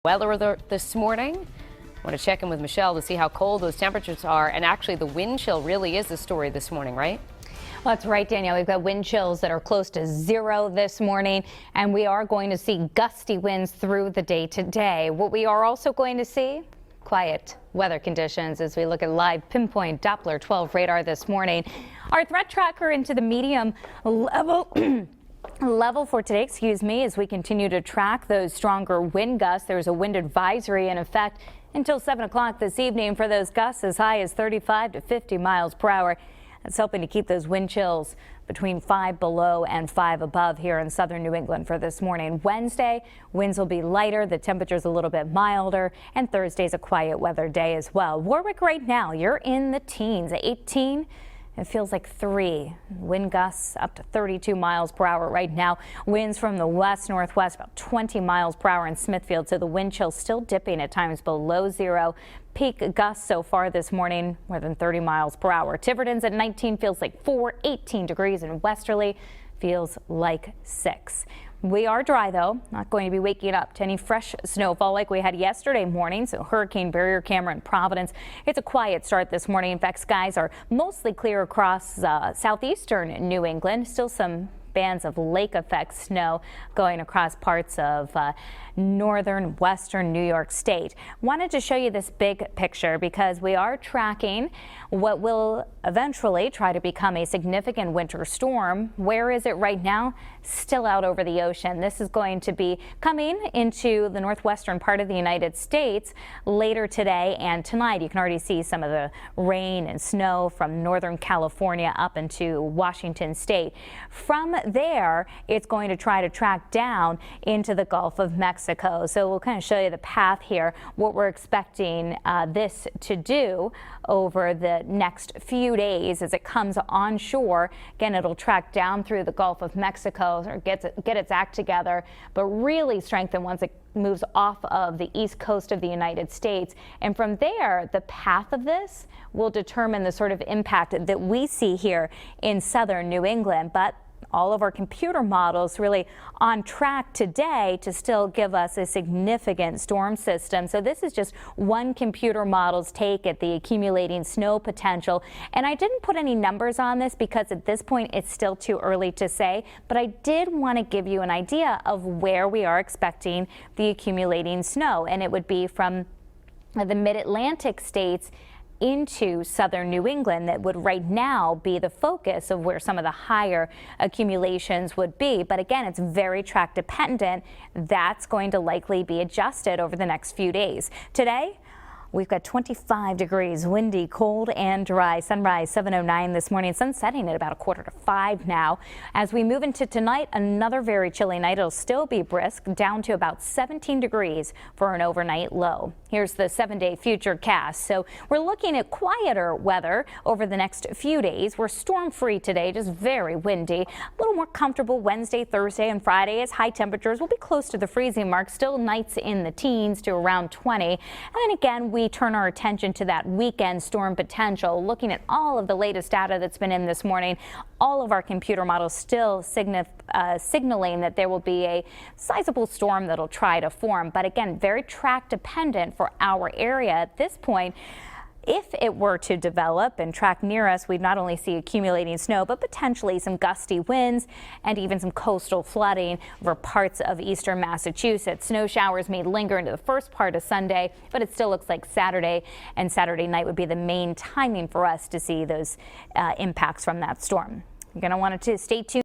Weather this morning. I want to check in with Michelle to see how cold those temperatures are. And actually, the wind chill really is the story this morning, right? Well, that's right, Danielle. We've got wind chills that are close to zero this morning, and we are going to see gusty winds through the day today. What we are also going to see, quiet weather conditions as we look at live Pinpoint Doppler 12 radar this morning. Our threat tracker into the medium level for today, as we continue to track those stronger wind gusts. There's a wind advisory in effect until 7 o'clock this evening for those gusts as high as 35 to 50 miles per hour. That's helping to keep those wind chills between 5 below and 5 above here in southern New England for this morning. Wednesday, winds will be lighter, the temperature's a little bit milder, and Thursday's a quiet weather day as well. Warwick right now, you're in the teens, 18. It feels like 3. Wind gusts up to 32 miles per hour right now. Winds from the west-northwest about 20 miles per hour in Smithfield, so the wind chill still dipping at times below zero. Peak gusts so far this morning more than 30 miles per hour. Tiverton's at 19, feels like 4. 18 degrees in Westerly, feels like 6. We are dry, though, not going to be waking up to any fresh snowfall like we had yesterday morning. So hurricane barrier camera in Providence. It's a quiet start this morning. In fact, skies are mostly clear across southeastern New England. Still some bands of lake effect snow going across parts of northern western New York State. Wanted to show you this big picture because we are tracking what will eventually try to become a significant winter storm. Where is it right now? Still out over the ocean. This is going to be coming into the northwestern part of the United States later today and tonight. You can already see some of the rain and snow from northern California up into Washington state. From there, it's going to try to track down into the Gulf of Mexico. So we'll kind of show you the path here, what we're expecting this to do over the next few days as it comes onshore. Again, it'll track down through the Gulf of Mexico or get its act together, but really strengthen once it moves off of the east coast of the United States. And from there, the path of this will determine the sort of impact that we see here in southern New England. But all of our computer models really on track today to still give us a significant storm system. So this is just one computer model's take at the accumulating snow potential. And I didn't put any numbers on this because at this point it's still too early to say, but I did want to give you an idea of where we are expecting the accumulating snow. And it would be from the mid-Atlantic states into southern New England that would right now be the focus of where some of the higher accumulations would be. But again, it's very track dependent. That's going to likely be adjusted over the next few days. Today, we've got 25 degrees, windy, cold and dry. Sunrise 7:09 this morning. Sun setting at about 4:45 now. As we move into tonight, another very chilly night. It'll still be brisk, down to about 17 degrees for an overnight low. Here's the 7-day Futurecast. So we're looking at quieter weather over the next few days. We're storm free today, just very windy. A little more comfortable Wednesday, Thursday and Friday as high temperatures will be close to the freezing mark. Still nights in the teens to around 20. And then again, we turn our attention to that weekend storm potential. Looking at all of the latest data that's been in this morning, all of our computer models still signaling that there will be a sizable storm that'll try to form. But again, very track dependent for our area at this point. If it were to develop and track near us, we'd not only see accumulating snow, but potentially some gusty winds and even some coastal flooding over parts of eastern Massachusetts. Snow showers may linger into the first part of Sunday, but it still looks like Saturday and Saturday night would be the main timing for us to see those impacts from that storm. You're going to want to stay tuned.